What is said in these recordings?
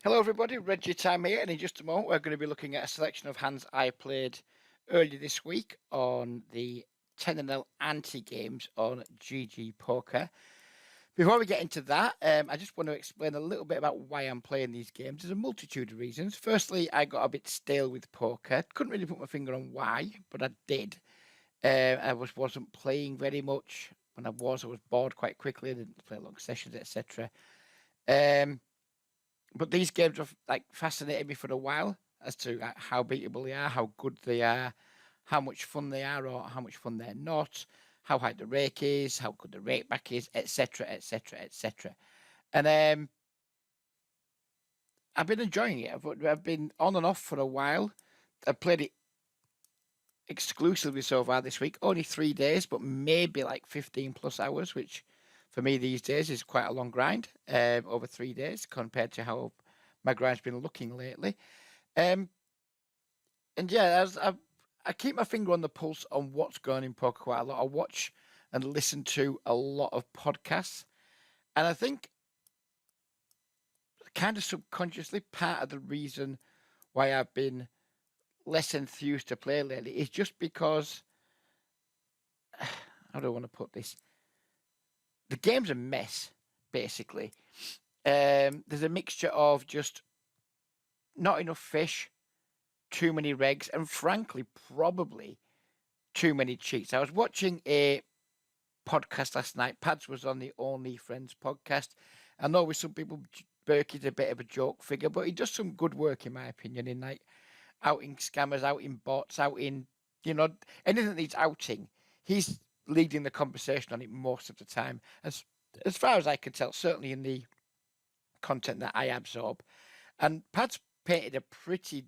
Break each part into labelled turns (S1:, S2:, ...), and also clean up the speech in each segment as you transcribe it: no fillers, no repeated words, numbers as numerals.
S1: Hello, everybody. Reggie Time here, and in just a moment, we're going to be looking at a selection of hands I played earlier this week on the 10 anti games on GG Poker. Before we get into that, I just want to explain a little bit about why I'm playing these games. There's a multitude of reasons. Firstly, I got a bit stale with poker. Couldn't really put my finger on why, but I did. Wasn't playing very much. When I was bored quite quickly. I didn't play long sessions, etc. But these games have fascinated me for a while as to how beatable they are, how good they are, how much fun they are, or how much fun they're not, how high the rake is, how good the rake back is, etc., etc., etc. And I've been enjoying it. I've been on and off for a while. I've played it exclusively so far this week. Only 3 days, but maybe like 15 plus hours, which for me these days is quite a long grind over 3 days compared to how my grind's been looking lately. And yeah, I keep my finger on the pulse on what's going in poker quite a lot. I watch and listen to a lot of podcasts, and I think kind of subconsciously part of the reason why I've been less enthused to play lately is just because how do I want to put this? The game's a mess, basically. There's a mixture of just not enough fish, too many regs, and frankly, probably too many cheats. I was watching a podcast last night. Pads was on the Only Friends podcast. I know with some people, Berkey's a bit of a joke figure, but he does some good work, in my opinion, in like outing scammers, outing bots, outing, anything that needs outing. He's leading the conversation on it most of the time. As far as I can tell, certainly in the content that I absorb. And Pads painted a pretty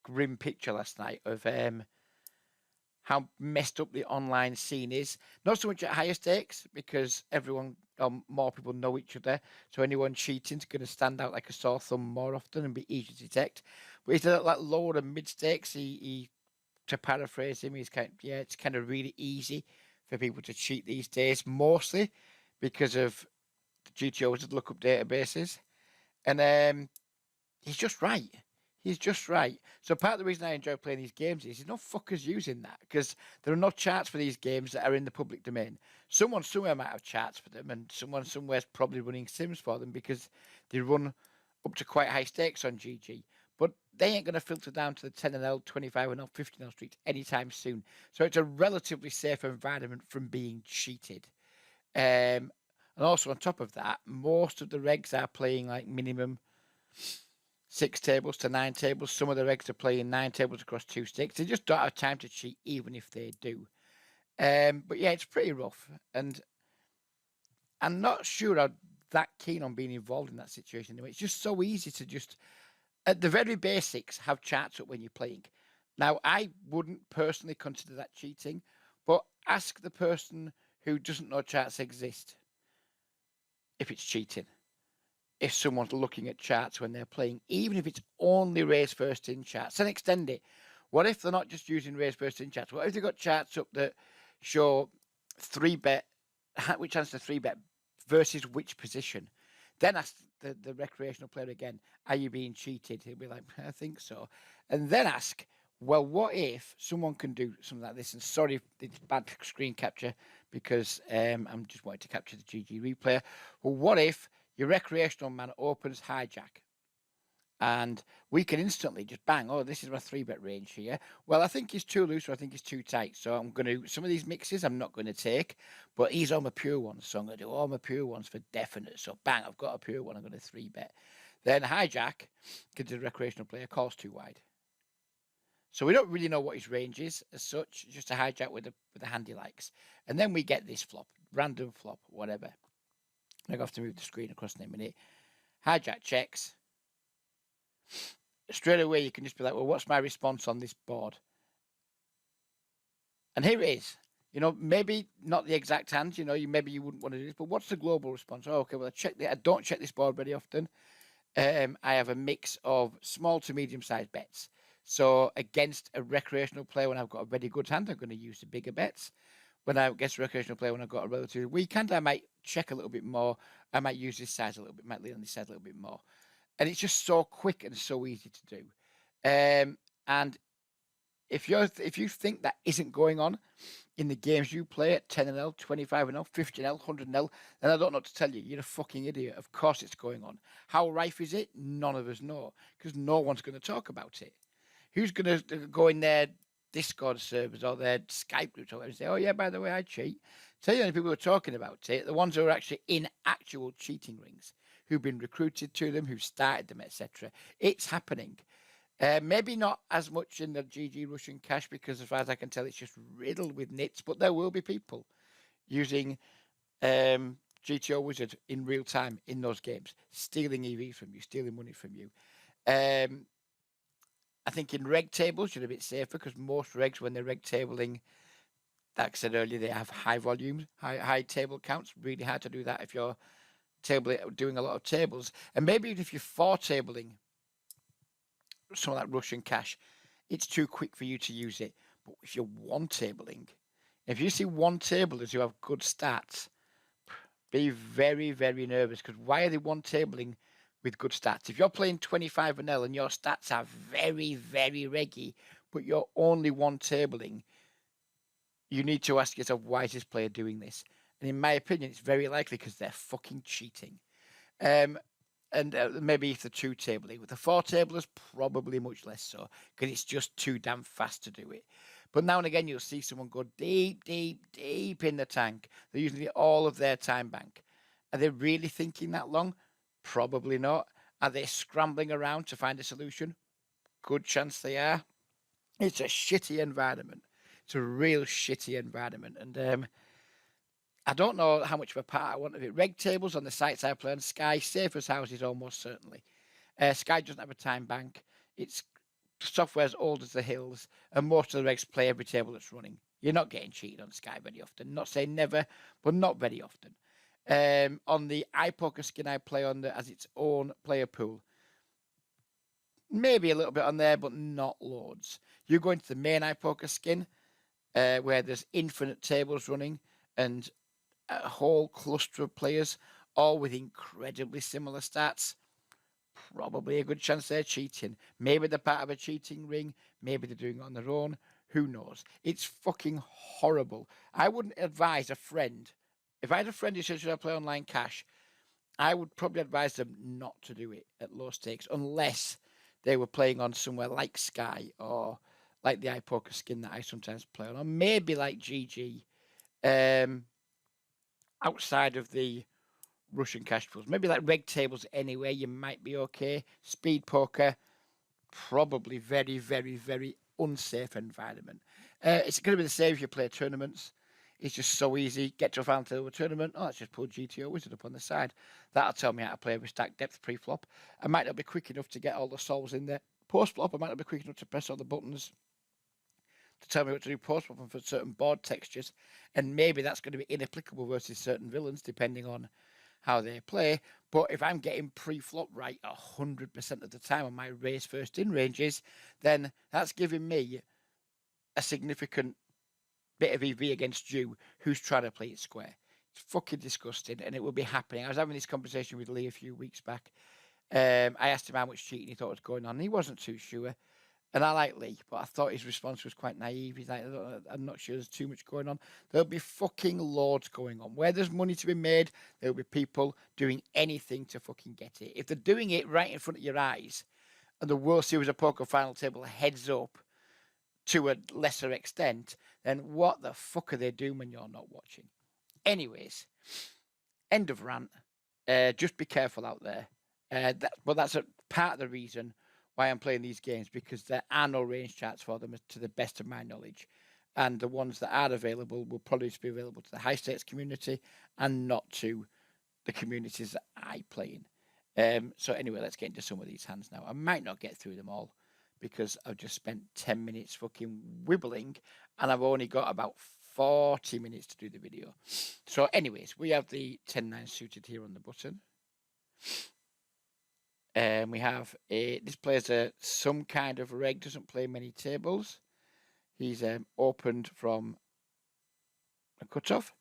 S1: grim picture last night of how messed up the online scene is. Not so much at higher stakes because more people know each other. So anyone cheating is going to stand out like a sore thumb more often and be easy to detect. But he's at like lower and mid stakes. He to paraphrase him, it's kind of really easy for people to cheat these days, mostly because of the GTO's lookup databases. And he's just right. He's just right. So part of the reason I enjoy playing these games is there's no fuckers using that because there are no charts for these games that are in the public domain. Someone somewhere might have charts for them, and someone somewhere's probably running sims for them because they run up to quite high stakes on GG. But they ain't going to filter down to the 10 25 and 15 streets anytime soon. So it's a relatively safe environment from being cheated. And also on top of that, most of the regs are playing like minimum 6 tables to 9 tables. Some of the regs are playing 9 tables across 2 sticks. They just don't have time to cheat, even if they do. But yeah, it's pretty rough. And I'm not sure I'm that keen on being involved in that situation anyway. It's just so easy to just, at the very basics, have charts up when you're playing. Now, I wouldn't personally consider that cheating, but ask the person who doesn't know charts exist if it's cheating. If someone's looking at charts when they're playing, even if it's only raise first in charts, then extend it. What if they're not just using raise first in charts? What if they've got charts up that show 3-bet, which chance to 3-bet versus which position? Then ask the recreational player again, are you being cheated? He'll be like, I think so. And then ask, well, what if someone can do something like this? And sorry, it's bad screen capture because I'm just wanting to capture the GG replayer. Well, what if your recreational man opens hijack and we can instantly just bang, oh, this is my 3-bet range here. Well, I think he's too loose or I think he's too tight. So I'm going to, some of these mixes I'm not going to take, but he's on my pure ones. So I'm going to do all my pure ones for definite. So bang, I've got a pure one. I'm going to 3-bet. Then hijack, because the recreational player calls too wide. So we don't really know what his range is as such, just a hijack with the hand he likes. And then we get this flop, random flop, whatever. I'm going to have to move the screen across in a minute. Hijack checks. Straight away, you can just be like, well, what's my response on this board? And here it is. Maybe not the exact hand, maybe you wouldn't want to do this, but what's the global response? Oh, okay, well, I don't check this board very often. I have a mix of small to medium-sized bets. So against a recreational player, when I've got a very good hand, I'm going to use the bigger bets. When I against a recreational player, when I've got a relatively weak hand, I might check a little bit more. I might use this size a little bit, might lean on this side a little bit more. and it's just so quick and so easy to do. And if you think that isn't going on in the games you play at 10-0, 25-0, 50-0, 100-0, then I don't know what to tell you. You're a fucking idiot. Of course it's going on. How rife is it? None of us know, because no one's going to talk about it. Who's going to go in their Discord servers or their Skype groups or whatever and say, oh, yeah, by the way, I cheat? Tell you the only people who are talking about it, the ones who are actually in actual cheating rings, who've been recruited to them, who've started them, etc. It's happening. Maybe not as much in the GG Russian cash, because as far as I can tell, it's just riddled with nits, but there will be people using GTO Wizard in real time in those games, stealing EVs from you, stealing money from you. I think in reg tables, you're a bit safer, because most regs, when they're reg tabling, like I said earlier, they have high volumes, high table counts. Really hard to do that if you're doing a lot of tables. And maybe even if you're for tabling some of that Russian cash, it's too quick for you to use it. But if you're one tabling, if you see one tablers who have good stats, be very, very nervous, because why are they one tabling with good stats? If you're playing 25-0 and your stats are very, very reggy, but you're only one tabling, you need to ask yourself, why is this player doing this? And in my opinion, it's very likely because they're fucking cheating. And maybe if the two tabling. With the four tablers, probably much less so, because it's just too damn fast to do it. But now and again, you'll see someone go deep, deep, deep in the tank. They're using all of their time bank. Are they really thinking that long? Probably not. Are they scrambling around to find a solution? Good chance they are. It's a shitty environment. It's a real shitty environment. And I don't know how much of a part I want of it. Reg tables on the sites I play on Sky, safe as houses almost certainly. Sky doesn't have a time bank. Its software's old as the hills, and most of the regs play every table that's running. You're not getting cheated on Sky very often. Not saying never, but not very often. On the iPoker skin I play on as its own player pool, maybe a little bit on there, but not loads. You go into the main iPoker skin, where there's infinite tables running and a whole cluster of players, all with incredibly similar stats. Probably a good chance they're cheating. Maybe they're part of a cheating ring. Maybe they're doing it on their own. Who knows? It's fucking horrible. I wouldn't advise a friend. If I had a friend who said, should I play online cash? I would probably advise them not to do it at low stakes, unless they were playing on somewhere like Sky or like the iPoker skin that I sometimes play on, or maybe like GG, outside of the Russian cash pools. Maybe like reg tables anyway, you might be okay. Speed poker, probably very, very, very unsafe environment. It's going to be the same if you play tournaments. It's just so easy. Get to a final table tournament. Oh, let's just pull GTO Wizard up on the side. That'll tell me how to play every stack depth pre-flop. I might not be quick enough to get all the solves in there. Post-flop, I might not be quick enough to press all the buttons to tell me what to do post-flop for certain board textures. And maybe that's going to be inapplicable versus certain villains, depending on how they play. But if I'm getting pre-flop right 100% of the time on my raise first in ranges, then that's giving me a significant bit of EV against you who's trying to play it square. It's fucking disgusting, and it will be happening. I was having this conversation with Lee a few weeks back. I asked him how much cheating he thought was going on, and he wasn't too sure. And I like Lee, but I thought his response was quite naive. He's like, I'm not sure there's too much going on. There'll be fucking loads going on. Where there's money to be made, there'll be people doing anything to fucking get it. If they're doing it right in front of your eyes, and the World Series of Poker final table heads up to a lesser extent, then what the fuck are they doing when you're not watching? Anyways, end of rant. Just be careful out there. But that's a part of the reason why I'm playing these games, because there are no range charts for them to the best of my knowledge. And the ones that are available will probably just be available to the high stakes community and not to the communities that I play in. So anyway, let's get into some of these hands now. I might not get through them all because I've just spent 10 minutes fucking wibbling and I've only got about 40 minutes to do the video. So anyways, we have the 10-9 suited here on the button. We have this player's some kind of reg, doesn't play many tables. He's opened from a cutoff.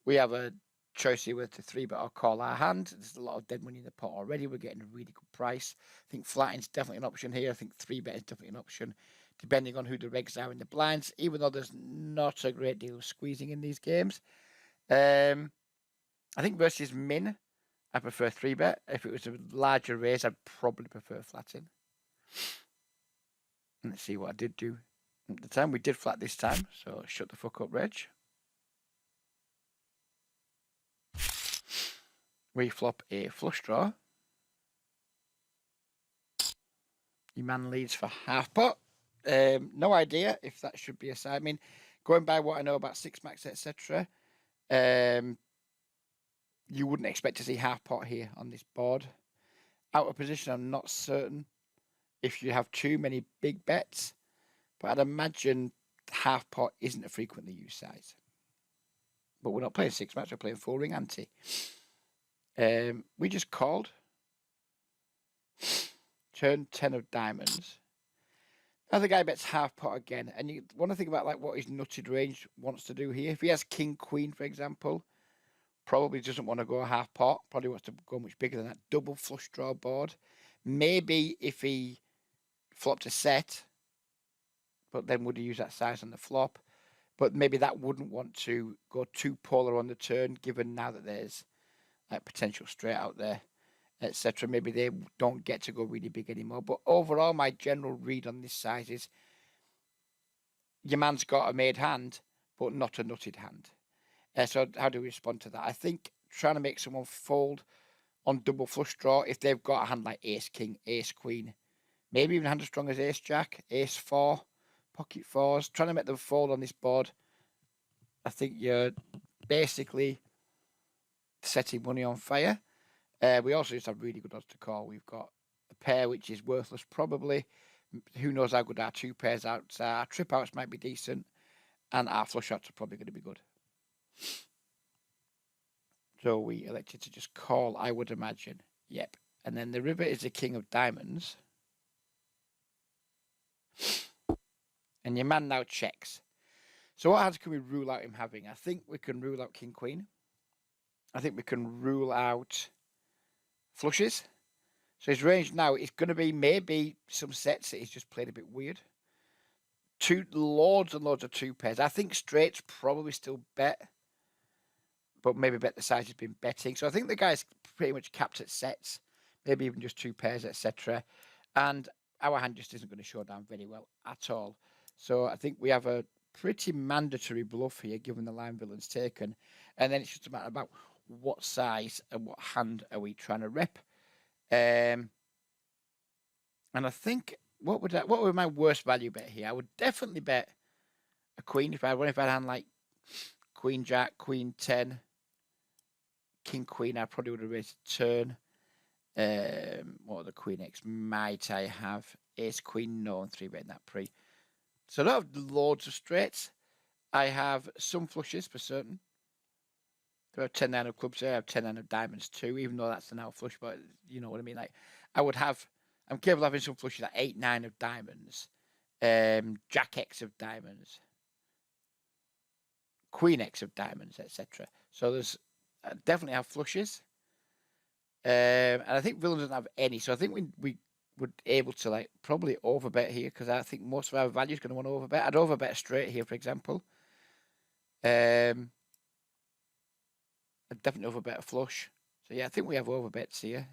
S1: We have a choice here whether to 3-bet or call our hand. There's a lot of dead money in the pot already. We're getting a really good price. I think flatting's definitely an option here. I think 3-bet is definitely an option, depending on who the regs are in the blinds, even though there's not a great deal of squeezing in these games. I think versus min, I prefer 3-bet. If it was a larger raise, I'd probably prefer flatting. Let's see what I did do at the time. We did flat this time, so shut the fuck up, Reg. We flop a flush draw. Your man leads for half pot. No idea if that should be a side. I mean, going by what I know about six max, etc., you wouldn't expect to see half pot here on this board. Out of position, I'm not certain if you have too many big bets, but I'd imagine half pot isn't a frequently used size. But we're not playing six max, we're playing full ring ante. We just called. Turn 10 of diamonds. Now the guy bets half pot again, and you want to think about like what his nutted range wants to do here. If he has king queen, for example, probably doesn't want to go half pot. Probably wants to go much bigger than that. Double flush draw board. Maybe if he flopped a set, but then would he use that size on the flop? But maybe that wouldn't want to go too polar on the turn, given now that there's like potential straight out there, etc. Maybe they don't get to go really big anymore. But overall, my general read on this size is your man's got a made hand, but not a nutted hand. So how do we respond to that? I think trying to make someone fold on double flush draw, if they've got a hand like ace king, ace queen, maybe even a hand as strong as ace jack, ace four, pocket fours, trying to make them fold on this board, I think you're basically setting money on fire. We also just have really good odds to call. We've got a pair which is worthless probably. Who knows how good our two pairs outs are. Our trip outs might be decent, and our flush outs are probably going to be good. So we elected to just call, I would imagine. Yep. And then the river is the king of diamonds. And your man now checks. So what hands can we rule out him having? I think we can rule out king queen. I think we can rule out flushes. So his range now is going to be maybe some sets that he's just played a bit weird. Loads and loads of two pairs. I think straights probably still bet, but maybe bet the size he's been betting. So I think the guy's pretty much capped at sets, maybe even just two pairs, etc. And our hand just isn't going to show down very well at all. So I think we have a pretty mandatory bluff here, given the line villain's taken. And then it's just a matter about what size and what hand are we trying to rep. And I think what would my worst value bet here? I would definitely bet a queen if I had a hand like queen jack, queen 10, king queen. I probably would have raised a turn. What other queen X might I have? Ace queen, no, and 3-betting that pre. So I don't have loads of straights. I have some flushes for certain. I have 10-9 of clubs here. I have 10-9 of diamonds too, even though that's an out flush, but you know what I mean. Like I'm capable of having some flushes like 8-9 of diamonds, Jack X of diamonds, Queen X of diamonds, etc. So there's definitely have flushes, and I think villain doesn't have any. So I think we would able to like probably overbet here, because I think most of our value is going to want to overbet. I'd overbet straight here, for example. I'd definitely overbet a flush. So yeah, I think we have overbets here.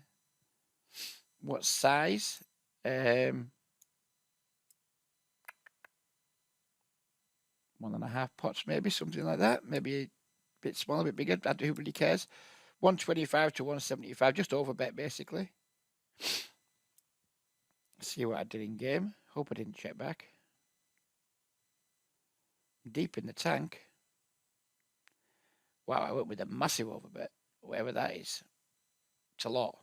S1: What size? 1.5 pots, maybe something like that. Maybe a bit smaller, a bit bigger. Who really cares? 125 to 175, just overbet basically. See what I did in game. Hope I didn't check back. Deep in the tank. Wow, I went with a massive overbet, whatever that is. It's a lot.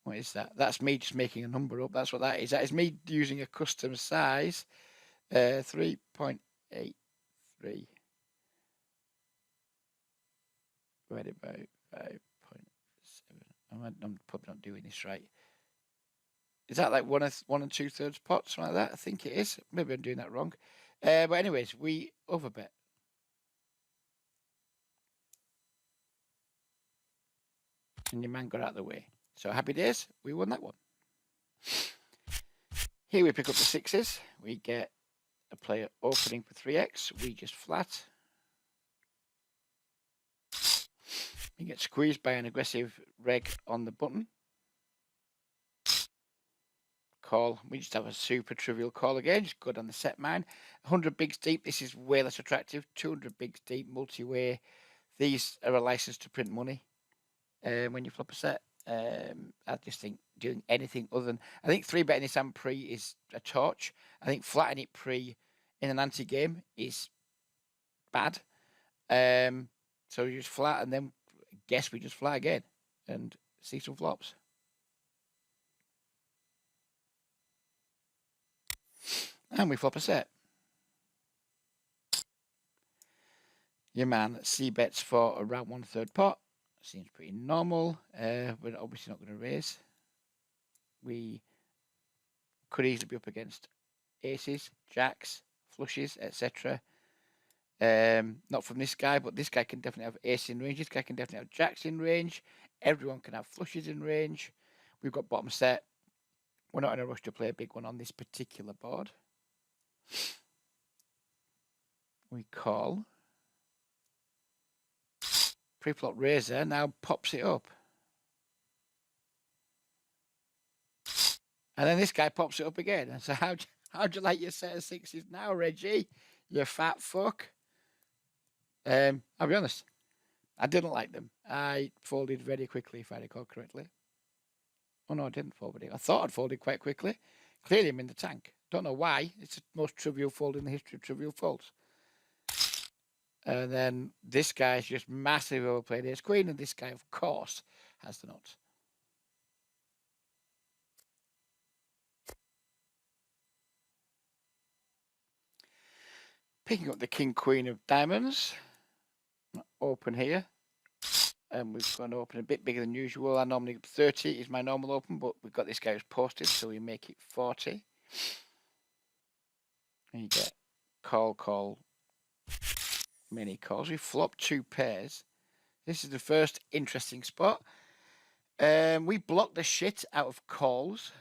S1: What is that? That's me just making a number up. That's what that is. That is me using a custom size. 3.83 divided by 5.7. I'm probably not doing this right. Is that like 1 2/3 pot, something like that? I think it is. Maybe I'm doing that wrong. But anyways, we overbet. And your man got out of the way. So happy days, we won that one. Here we pick up the sixes. We get a player opening for 3x. We just flat. We get squeezed by an aggressive reg on the button. Call. We just have a super trivial call again. Just good on the set mine. 100 bigs deep. This is way less attractive. 200 bigs deep, multi-way. These are a license to print money when you flop a set. I just think doing anything other than... I think 3-betting this hand pre is a torch. I think flattening it pre in an anti-game is bad. So you just flat and then guess we just flat again and see some flops. And we flop a set. Your man c-bets for around 1/3 pot. Seems pretty normal. We're obviously not going to raise. We could easily be up against aces, jacks, flushes, etc. Not from this guy, but this guy can definitely have ace in range. This guy can definitely have jacks in range. Everyone can have flushes in range. We've got bottom set. We're not in a rush to play a big one on this particular board. We call. Pre-flop raiser now pops it up. And then this guy pops it up again. And so how'd you like your set of sixes now, Reggie? You fat fuck. I'll be honest. I didn't like them. I folded very quickly, if I recall correctly. Oh, no, I didn't fold it. I thought I'd folded quite quickly. Clearly, I'm in the tank. Don't know why. It's the most trivial fold in the history of trivial folds. And then this guy's just massively overplayed ace queen, and this guy, of course, has the nuts. Picking up the king queen of diamonds. Open here. And we've got an open a bit bigger than usual. I normally 30 is my normal open, but we've got this guy who's posted, so we make it 40. And you get call, mini calls. We flop 2 pairs. This is the first interesting spot. We block the shit out of calls.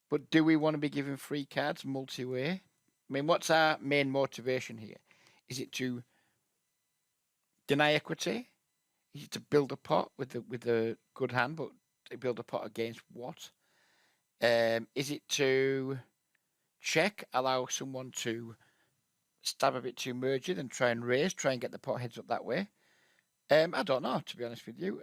S1: But do we want to be giving free cards multi-way? I mean, what's our main motivation here? Is it to deny equity? Is it to build a pot with a good hand, but to build a pot against what? Is it to check, allow someone to stab a bit too merged and try and raise, try and get the pot heads up that way? I don't know, to be honest with you.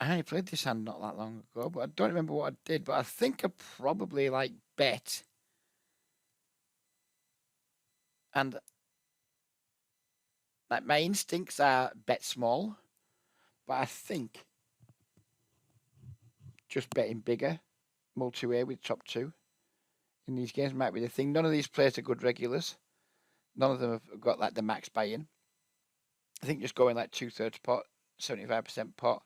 S1: I only played this hand not that long ago, but I don't remember what I did. But I think I probably bet. And my instincts are bet small, but I think just betting bigger, multi-way with top 2 in these games might be the thing. None of these players are good regulars. None of them have got the max buy-in. I think just going 2/3 pot, 75% pot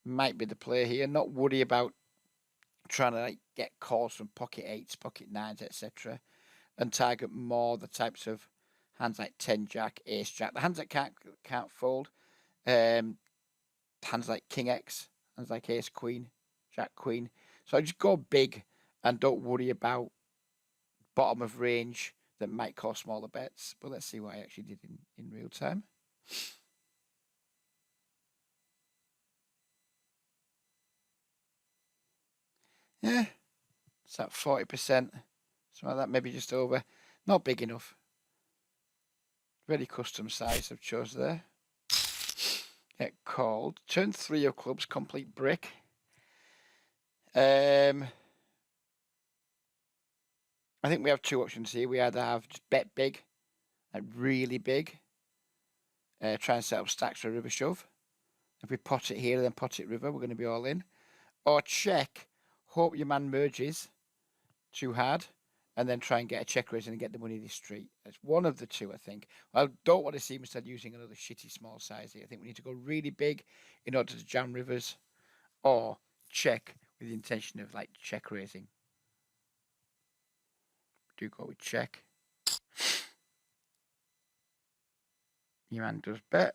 S1: might be the play here. Not worry about trying to get calls from pocket 8s, pocket 9s, etc. and target more the types of hands like 10 jack, ace jack, the hands that can't fold. Hands like king X, hands like ace queen, jack queen. So I just go big and don't worry about bottom of range that might cause smaller bets. But let's see what I actually did in real time. Yeah, it's at 40%. Something like that, maybe just over. Not big enough. Very custom size I've chose there. Get called. Turn 3 of clubs, complete brick. I think we have 2 options here. We either have just bet big, really big. Try and set up stacks for a river shove. If we pot it here, then pot it river, we're going to be all in. Or check, hope your man merges too hard, and then try and get a check raise and get the money this street. It's one of the two, I think. I don't want to see him instead using another shitty small size here. I think we need to go really big in order to jam rivers, or check with the intention of check raising. Do go with check. Your man does bet.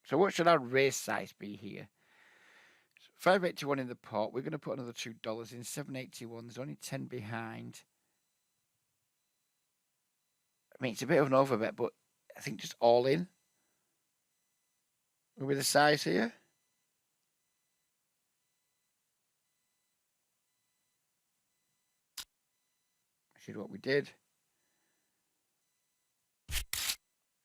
S1: So what should our raise size be here? 581 in the pot. We're going to put another $2 in. 781. There's only 10 behind. I mean, it's a bit of an overbet, but I think just all in with the size here. This is what we did.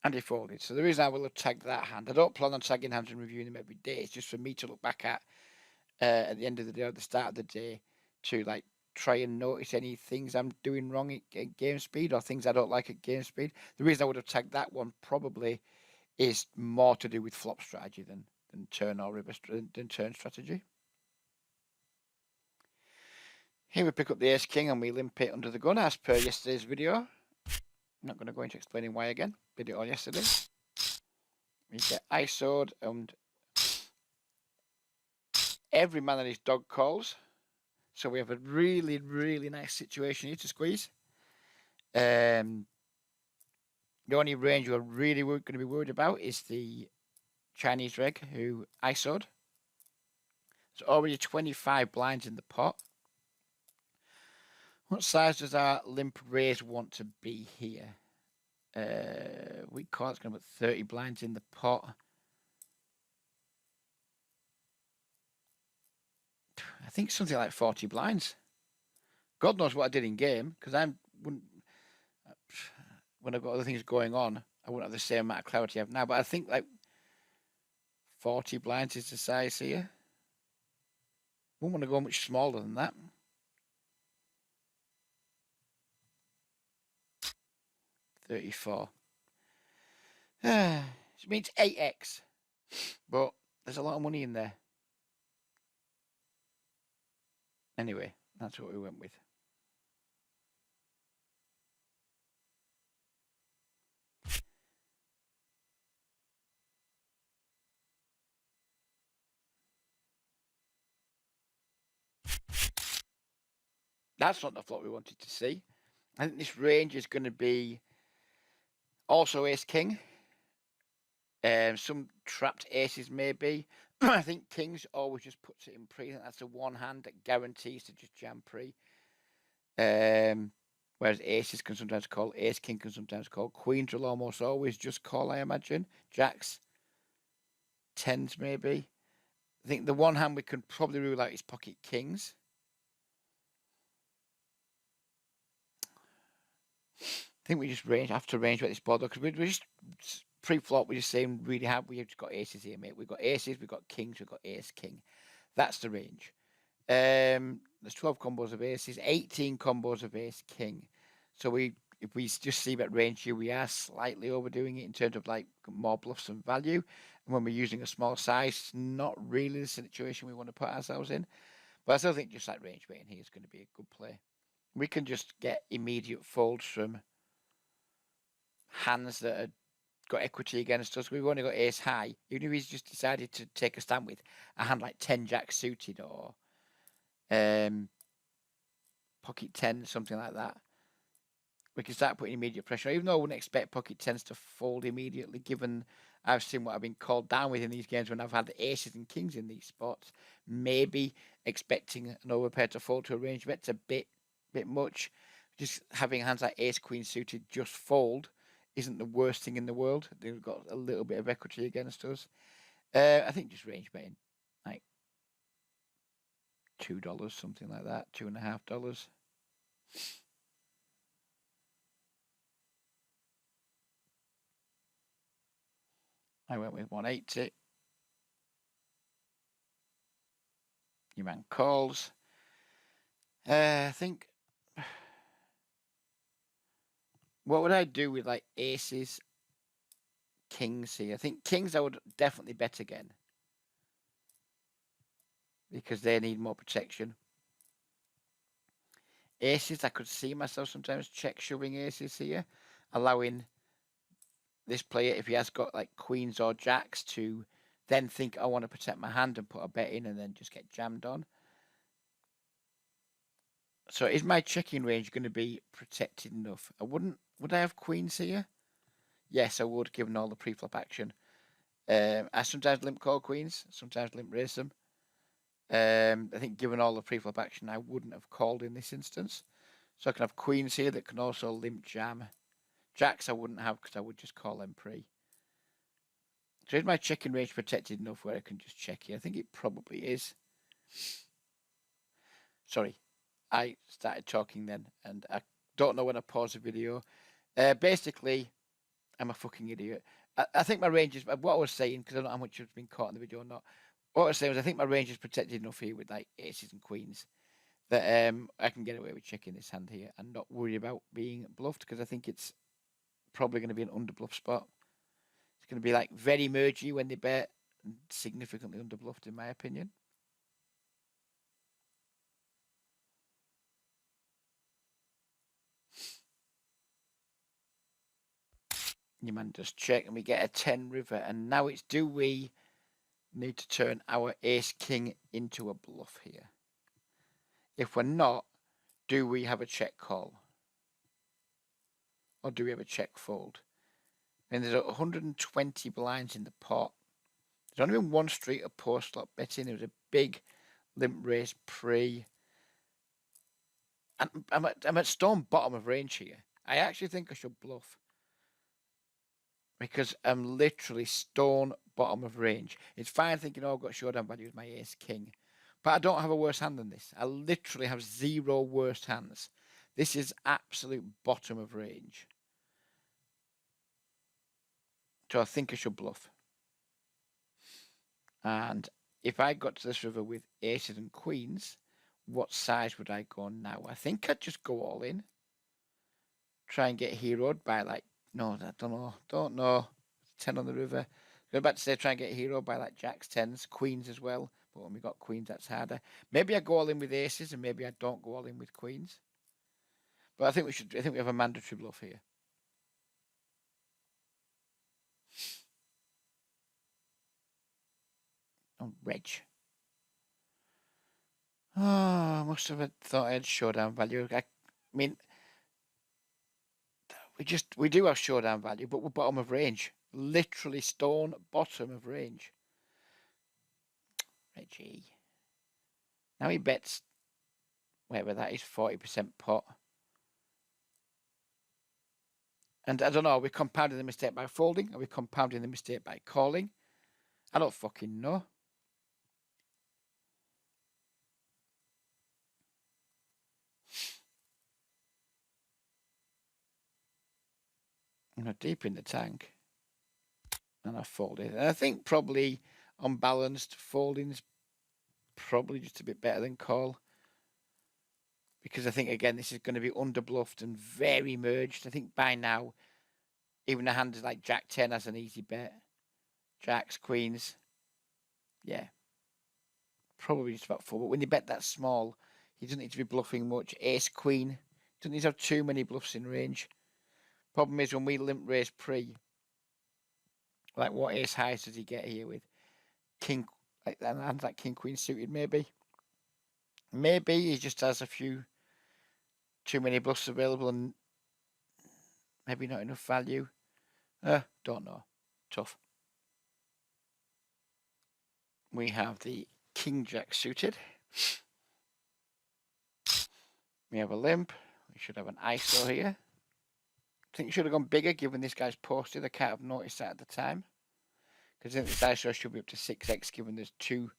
S1: And he folded. So the reason I will have tagged that hand, I don't plan on tagging hands and reviewing them every day. It's just for me to look back at the end of the day or the start of the day to like try and notice any things I'm doing wrong at game speed or things I don't like at game speed. The reason I would have tagged that one probably is more to do with flop strategy than turn or river than turn strategy. Here we pick up the ace king and we limp it under the gun as per yesterday's video. I'm not going to go into explaining why again. Did it all yesterday. We get ISO'd and every man and his dog calls. So we have a really, really nice situation here to squeeze. The only range we're really going to be worried about is the Chinese reg who ISO'd. There's already 25 blinds in the pot. What size does our limp raise want to be here? We call it's going to put 30 blinds in the pot. I think something like 40 blinds. God knows what I did in game, because when I've got other things going on, I wouldn't have the same amount of clarity I have now. But I think like 40 blinds is the size here. Wouldn't want to go much smaller than that. 34. It means 8x. But there's a lot of money in there. Anyway, that's what we went with. That's not the flop we wanted to see. I think this range is going to be also ace king. Some trapped aces maybe. I think kings always just puts it in pre. I think that's the one hand that guarantees to just jam pre. Whereas aces can sometimes call, ace king can sometimes call. Queens will almost always just call, I imagine. Jacks, tens maybe. I think the one hand we can probably rule out is pocket kings. I think we just have to range about this board because we're just pre-flop. We're just saying really hard. We've just got aces here, mate. We've got aces, we've got kings, we've got ace king. That's the range. There's 12 combos of aces, 18 combos of ace king. So if we just see that range here, we are slightly overdoing it in terms of like more bluffs and value. And when we're using a small size, it's not really the situation we want to put ourselves in. But I still think just that range betting here is going to be a good play. We can just get immediate folds from hands that have got equity against us. We've only got ace high. Even if he's just decided to take a stand with a hand like 10 jack suited or pocket 10, something like that, we can start putting immediate pressure. Even though I wouldn't expect pocket 10s to fold immediately, given I've seen what I've been called down with in these games when I've had the aces and kings in these spots, maybe expecting an overpair to fold to a range bet's a bit much. Just having hands like ace queen suited just fold isn't the worst thing in the world. They've got a little bit of equity against us. I think just range betting, like $2, something like that, $2.50. I went with 180. Your man calls. I think. What would I do with like aces, kings here? I think kings I would definitely bet again. Because they need more protection. Aces, I could see myself sometimes check shoving aces here, allowing this player, if he has got like queens or jacks, to then think I want to protect my hand and put a bet in and then just get jammed on. So is my checking range going to be protected enough? Would I have queens here? Yes, I would, given all the pre-flop action. I sometimes limp call queens, sometimes limp raise them. I think given all the pre-flop action, I wouldn't have called in this instance. So I can have queens here that can also limp jam. Jacks I wouldn't have because I would just call them pre. So is my checking range protected enough where I can just check here? I think it probably is. Sorry, I started talking then, and I don't know when I pause the video. Basically, I'm a fucking idiot. I think my range is what I was saying, because I don't know how much has been caught in the video or not. What I was saying was I think my range is protected enough here with like aces and queens that I can get away with checking this hand here and not worry about being bluffed, because I think it's probably going to be an underbluff spot. It's going to be like very mergy when they bet and significantly underbluffed in my opinion. Your man does check and we get a 10 river, and now it's do we need to turn our ace king into a bluff here? If we're not, do we have a check call? Or do we have a check fold? I mean, there's 120 blinds in the pot. There's only been one street of post slot betting. There was a big limp raise pre. And I'm at stone bottom of range here. I actually think I should bluff, because I'm literally stone bottom of range. It's fine thinking, oh, I've got showdown value with my ace king, but I don't have a worse hand than this. I literally have 0 worst hands. This is absolute bottom of range. So I think I should bluff. And if I got to this river with aces and queens, what size would I go now? I think I'd just go all in. Try and get heroed by like, no, I don't know. 10 on the river. I'm about to say try and get heroed by like jacks, 10s, queens as well. But when we got queens, that's harder. Maybe I go all in with aces, and maybe I don't go all in with queens. But I think we have a mandatory bluff here. Oh, reg. Oh, I must have thought I had showdown value. I mean, we do have showdown value, but we're bottom of range. Literally stone bottom of range. Reggie. Now he bets whatever that is, 40% pot. And I don't know, are we compounding the mistake by folding? Are we compounding the mistake by calling? I don't fucking know. I'm deep in the tank. And I folded. And I think probably unbalanced folding is probably just a bit better than call. Because I think, again, this is going to be underbluffed and very merged. I think by now, even a hand like Jack 10 has an easy bet. Jacks, queens. Yeah. Probably just about 4. But when you bet that small, he doesn't need to be bluffing much. Ace, queen. Doesn't need to have too many bluffs in range. Problem is when we limp raise pre, like what ace highs does he get here with? King, like hands like king, queen suited maybe. Maybe he just has a few too many bluffs available and maybe not enough value. Don't know. Tough. We have the king jack suited. We have a limp. We should have an ISO here. I think it should have gone bigger given this guy's posted. I can't have noticed that at the time. Because I think this ISO should be up to 6x given there's 2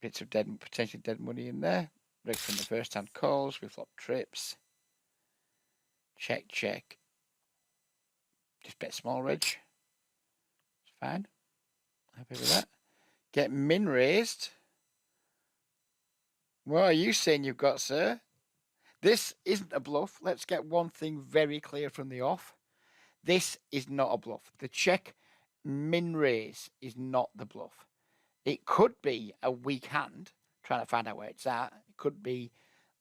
S1: bits of potentially dead money in there. Rick from the first hand calls. We flop trips. Check, check. Just bet small, Reg. It's fine. Happy with that. Get min raised. What are you saying you've got, sir? This isn't a bluff. Let's get one thing very clear from the off. This is not a bluff. The check min raise is not the bluff. It could be a weak hand, trying to find out where it's at. It could be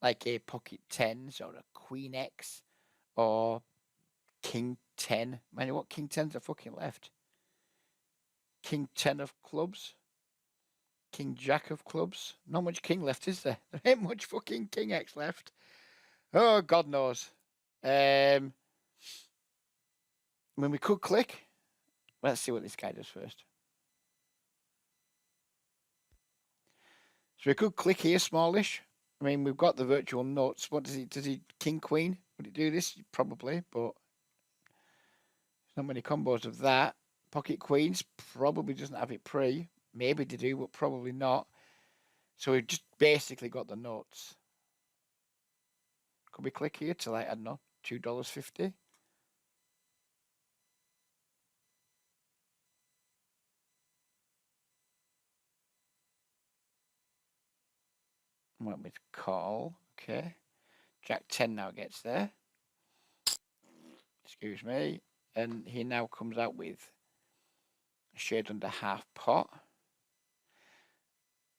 S1: like a pocket 10s or a queen X or king 10. Man, what king 10s are fucking left? King 10 of clubs? King jack of clubs? Not much king left, is there? There ain't much fucking king X left. Oh, God knows. When we could click, let's see what this guy does first. So we could click here, smallish. I mean, we've got the virtual nuts. What does he? Does he king queen? Would he do this? Probably, but there's not many combos of that. Pocket queens probably doesn't have it pre. Maybe they do, but probably not. So we've just basically got the nuts. Could we click here to, like, I don't know, $2.50? Went with call. Okay. Jack 10 now gets there. Excuse me. And he now comes out with a shade under half pot.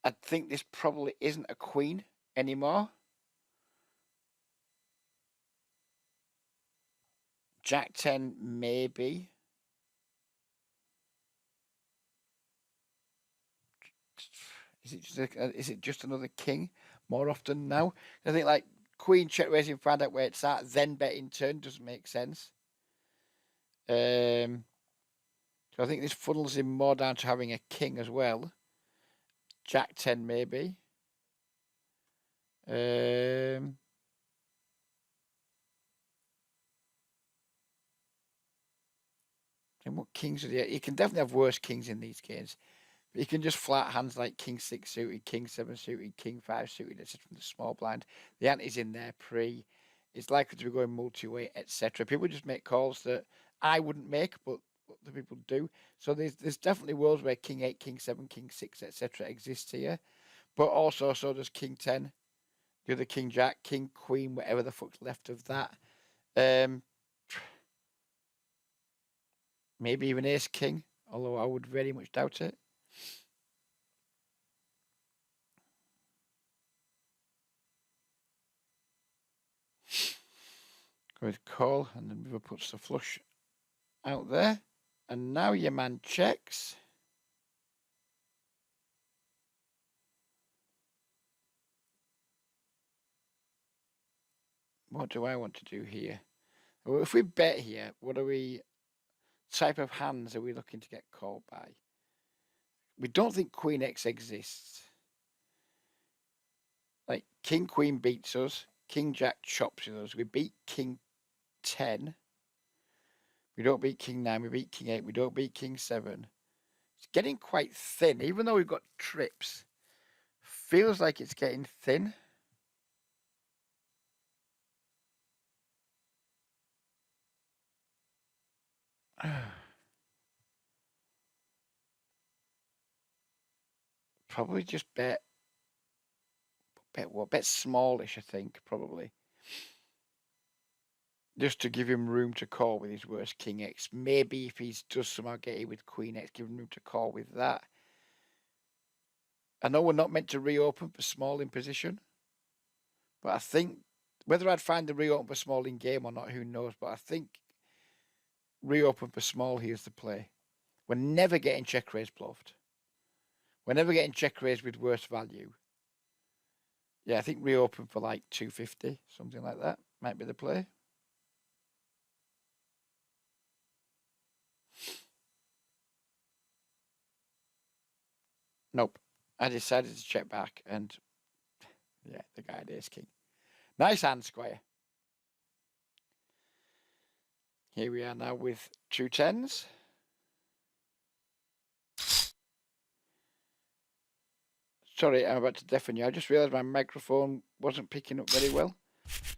S1: I think this probably isn't a queen anymore. Jack 10 maybe. Is it just another king more often now? I think, like, queen check raising, find out where it's at, then bet in turn doesn't make sense. So I think this funnels him more down to having a king as well. Jack 10 maybe. And what kings are there? You can definitely have worse kings in these games. But you can just flat hands like king 6 suited, king 7 suited, king 5 suited, etc. from the small blind. The ante's in there pre. It's likely to be going multi-way, etc. People just make calls that I wouldn't make, but the people do. So there's definitely worlds where king 8, king 7, king 6, etc. exists here. But also, so does king 10, the other king jack, king queen, whatever the fuck's left of that. Maybe even ace king, although I would very much doubt it. Go with call, and then river puts the flush out there. And now your man checks. What do I want to do here? Well, if we bet here, what type of hands are we looking to get called by? We don't think Queen X exists. Like, King Queen beats us. King Jack chops with us. We beat King 10. We don't beat King 9. We beat King 8. We don't beat King 7. It's getting quite thin, even though we've got trips. Feels like it's getting thin. Probably just bet what? Bet smallish, I think, probably. Just to give him room to call with his worst King X. Maybe if he does somehow get it with Queen X, give him room to call with that. I know we're not meant to reopen for small in position, but I think whether I'd find the reopen for small in game or not, who knows? But I think reopen for small here's the play. We're never getting check raise bluffed. We're never getting check raise with worse value. Yeah, I think reopen for like 250, something like that. Might be the play. Nope. I decided to check back, and yeah, the guy had ace king. Nice hand, Squire. Here we are now with 2 10s. Sorry, I'm about to deafen you. I just realised my microphone wasn't picking up very well.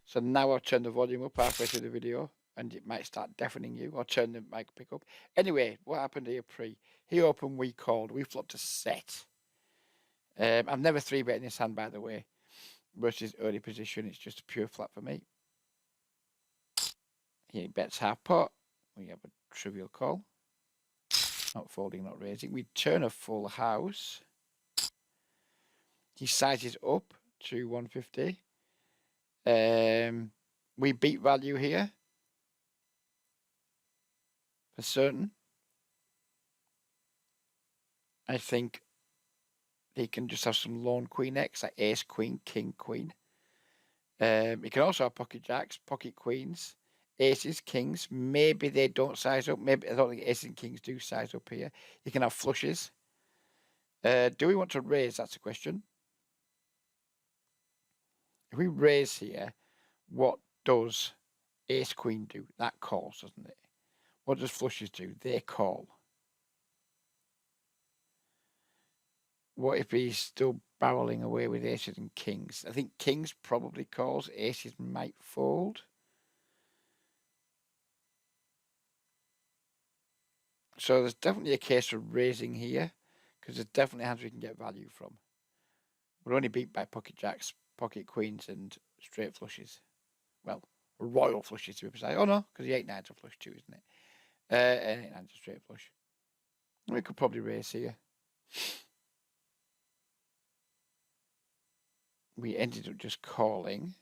S1: So now I'll turn the volume up halfway through the video, and it might start deafening you, or turn the mic pick up. Anyway, what happened here pre? He opened, we called. We flopped a set. I've never 3-bet in this hand, by the way. Versus early position, it's just a pure flat for me. He bets half pot. We have a trivial call. Not folding, not raising. We turn a full house. He sizes up to 150. We beat value here. For certain. I think he can just have some lone Queen X, like ace, queen, king, queen. He can also have pocket jacks, pocket queens, aces, kings. Maybe they don't size up. Maybe I don't think aces and kings do size up here. You can have flushes. Do we want to raise? That's a question. If we raise here, what does ace queen do? That calls, doesn't it? What does flushes do? They call. What if he's still barreling away with aces and kings? I think kings probably calls. Aces might fold. So there's definitely a case of raising here, because there's definitely hands we can get value from. We're only beat by pocket jacks, pocket queens, and straight flushes. Well, royal flushes to be precise. Oh no, because the 8-9's a flush too, isn't it? And 8-9's a straight flush. We could probably raise here. We ended up just calling.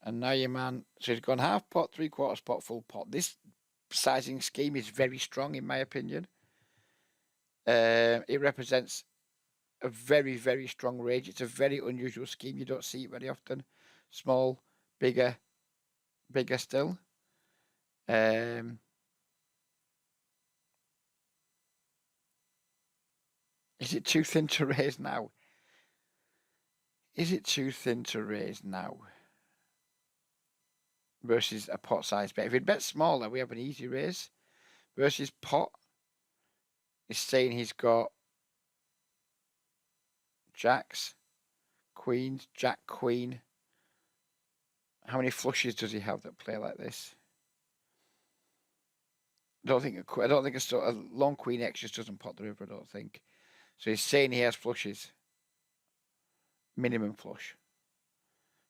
S1: And now your man, so he's gone half pot, 3/4 pot, full pot. This sizing scheme is very strong in my opinion. It represents a very, very strong range. It's a very unusual scheme. You don't see it very often. Small, bigger still. Is it too thin to raise now? Is it too thin to raise now? Versus a pot size bet. If it bets smaller, we have an easy raise. Versus pot is saying he's got jacks, queens, jack, queen. How many flushes does he have that play like this? I don't think a long queen X just doesn't pot the river. I don't think. So he's saying he has flushes. Minimum flush.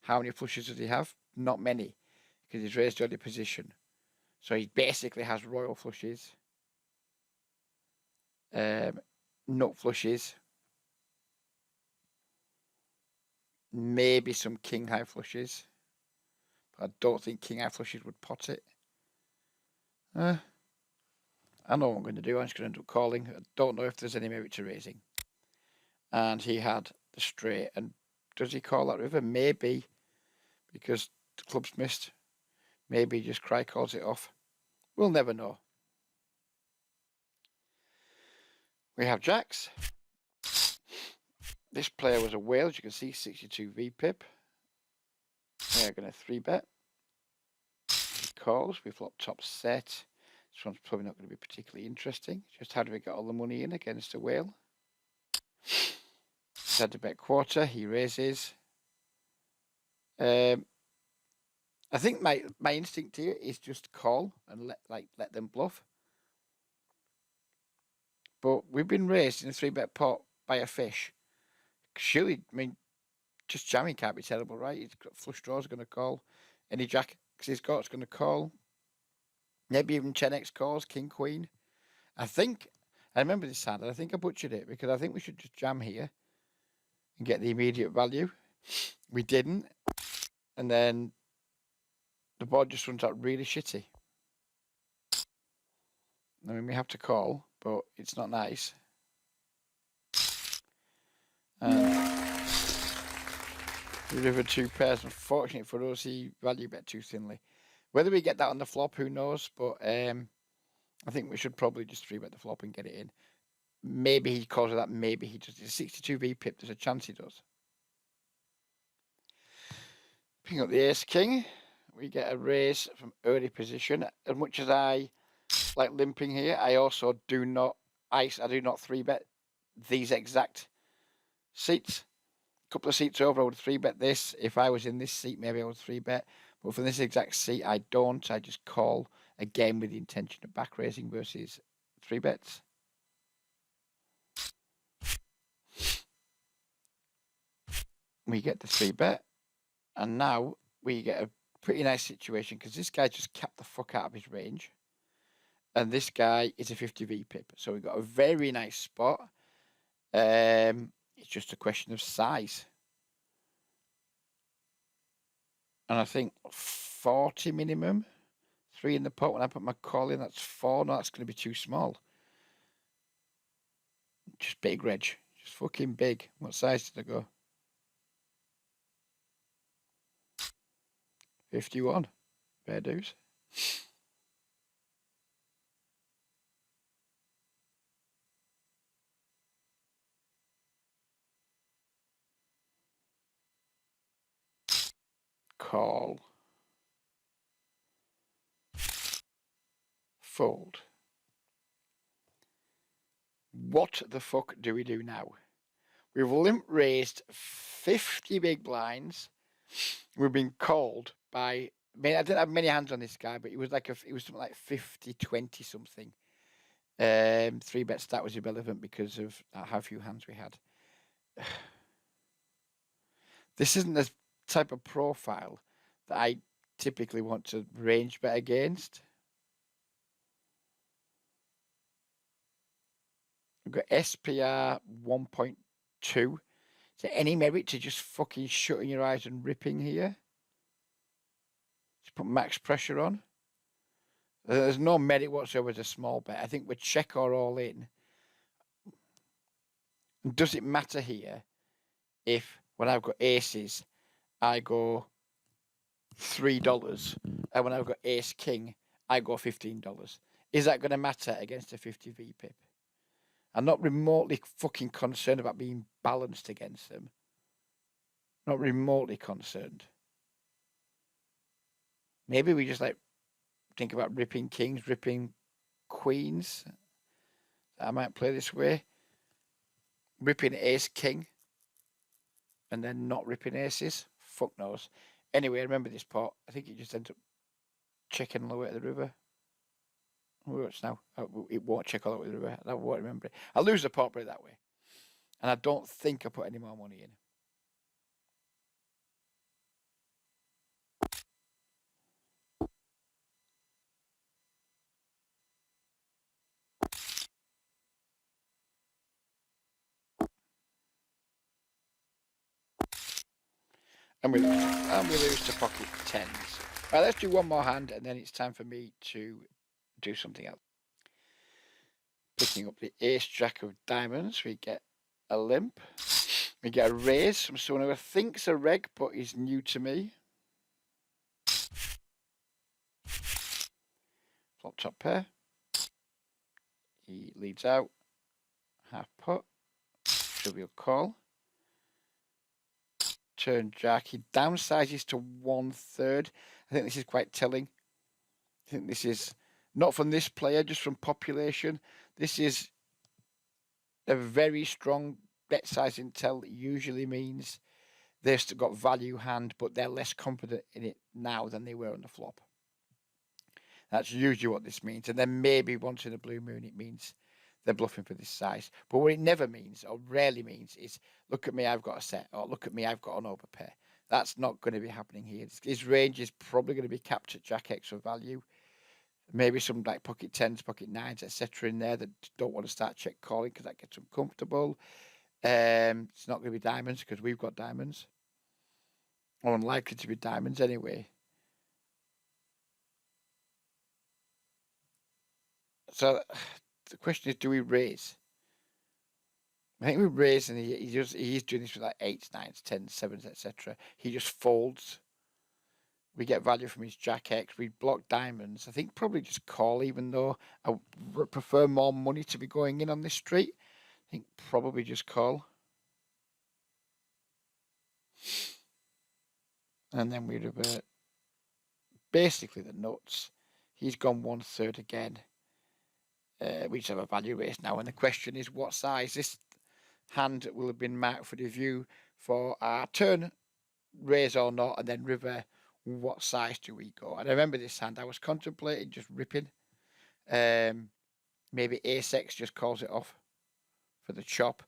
S1: How many flushes does he have? Not many, because he's raised early position. So he basically has royal flushes, nut flushes, maybe some king high flushes. But I don't think king high flushes would pot it. I know what I'm going to do. I'm just going to end up calling. I don't know if there's any merit to raising. And he had the straight. And does he call that river? Maybe, because the club's missed. Maybe he just cry calls it off. We'll never know. We have jacks. This player was a whale, as you can see, 62 VPIP. We are going to 3-bet. He calls. We flop top set. This one's probably not going to be particularly interesting. Just how do we get all the money in against a whale? Had to bet quarter. He raises. I think my instinct here is just call and let them bluff. But we've been raised in a 3-bet pot by a fish. Surely, I mean, just jamming can't be terrible, right? He's got flush draws, going to call. Any jack he's got is going to call. Maybe even 10x calls, king, queen. I remember this hand, and I think I butchered it, because I think we should just jam here and get the immediate value. We didn't. And then the board just runs out really shitty. I mean, we have to call, but it's not nice. The river 2 pairs. Unfortunately for us, he value bet too thinly. Whether we get that on the flop, who knows? But I think we should probably just 3-bet the flop and get it in. Maybe he calls it that. Maybe he does. It's 62 VPIP. There's a chance he does. Picking up the ace king. We get a raise from early position. As much as I like limping here, I also do not 3-bet these exact seats. A couple of seats over, I would 3-bet this. If I was in this seat, maybe I would 3-bet. But for this exact seat, I don't. I just call again with the intention of back raising versus 3-bets. We get the 3-bet. And now we get a pretty nice situation, because this guy just capped the fuck out of his range. And this guy is a 50 VPIP. So we've got a very nice spot. It's just a question of size. And I think 40 minimum. 3 in the pot. When I put my call in, that's 4. No, that's going to be too small. Just big, Reg. Just fucking big. What size did I go? 51. Fair dues. Call. Fold. What the fuck do we do now? We've limp raised 50 big blinds. We've been called by. I didn't have many hands on this guy, but it was something like 50, 20 something. 3-bet stat was irrelevant because of how few hands we had. This isn't the type of profile that I typically want to range bet against. We've got SPR 1.2. Is there any merit to just fucking shutting your eyes and ripping here? Just put max pressure on. There's no merit whatsoever as a small bet. I think we're check or all in. And does it matter here if when I've got aces, I go $3, and when I've got ace king, I go $15? Is that going to matter against a 50 VPIP? I'm not remotely fucking concerned about being balanced against them. Not remotely concerned. Maybe we just think about ripping kings, ripping queens. I might play this way. Ripping ace king. And then not ripping aces. Fuck knows. Anyway, remember this pot. I think it just ends up checking all the way to the river. Watch now. It won't check all the way to the river. I won't remember it. I'll lose the pot, but that way. And I don't think I put any more money in. And we lose to pocket tens. Right, let's do one more hand, and then it's time for me to do something else. Picking up the ace jack of diamonds, we get a limp. We get a raise from someone who I think's a reg, but is new to me. Flop top pair. He leads out. Half pot. Trivial call. Turn jack. He downsizes to 1/3. I think this is quite telling. I think this is not from this player, just from population. This is a very strong bet size intel. That usually means they've still got value hand, but they're less confident in it now than they were on the flop. That's usually what this means. And then maybe once in a blue moon, it means they're bluffing for this size. But what it never means, or rarely means, is look at me, I've got a set, or look at me, I've got an overpair. That's not going to be happening here. His range is probably going to be capped at Jack X for value. Maybe some like pocket tens, pocket nines, etc. in there that don't want to start check calling because that gets them comfortable. It's not going to be diamonds because we've got diamonds. Or unlikely to be diamonds anyway. So the question is, do we raise? I think we raise, and he's doing this with like 8s, 9s, 10s, 7s, etc. He just folds. We get value from his Jack X. We block diamonds. I think probably just call, even though I prefer more money to be going in on this street. I think probably just call. And then we revert. Basically the nuts. He's gone 1/3 again. We just have a value raise now. And the question is, what size? This hand will have been marked for review for our turn, raise or not, and then river. What size do we go? And I remember this hand. I was contemplating just ripping. Maybe ace X just calls it off for the chop.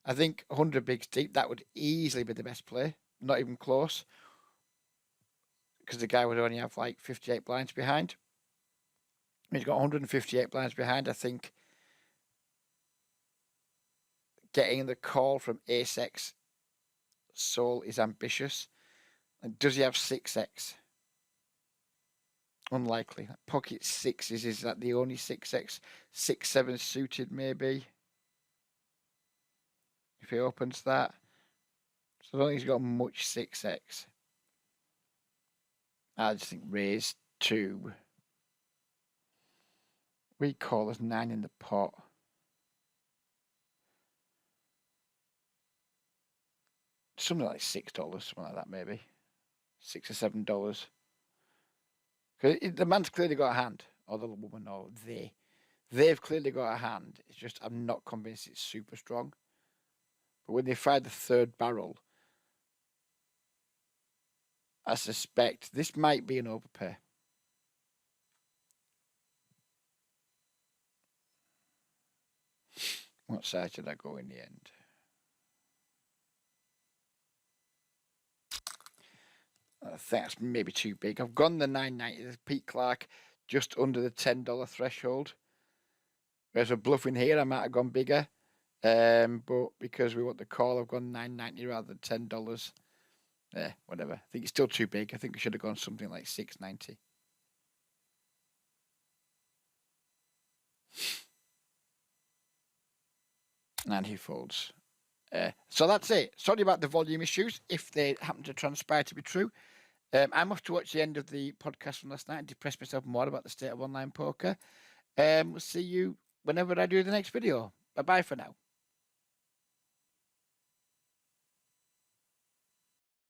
S1: I think 100 bigs deep, that would easily be the best play. Not even close. Because the guy would only have like 58 blinds behind. He's got 158 blinds behind. I think getting the call from ace X Soul is ambitious. And does he have 6x? Unlikely. Pocket 6s, is that the only 6x? 6-7 suited maybe. If he opens that. So I don't think he's got much 6x. I just think raise 2. We call us 9 in the pot. Something like $6, something like that, maybe $6 or $7. Because the man's clearly got a hand, or the woman, or they've clearly got a hand. It's just I'm not convinced it's super strong. But when they fired the 3rd barrel, I suspect this might be an overpay. What side should I go in the end? I think that's maybe too big. I've gone the $9.90. There's Pete Clark just under the $10 threshold. Whereas a bluffing here, I might have gone bigger. But because we want the call, I've gone $9.90 rather than $10. Whatever. I think it's still too big. I think we should have gone something like $6.90. And he folds. So that's it. Sorry about the volume issues, if they happen to transpire to be true. I'm off to watch the end of the podcast from last night and depress myself more about the state of online poker. We'll see you whenever I do the next video. Bye-bye for now.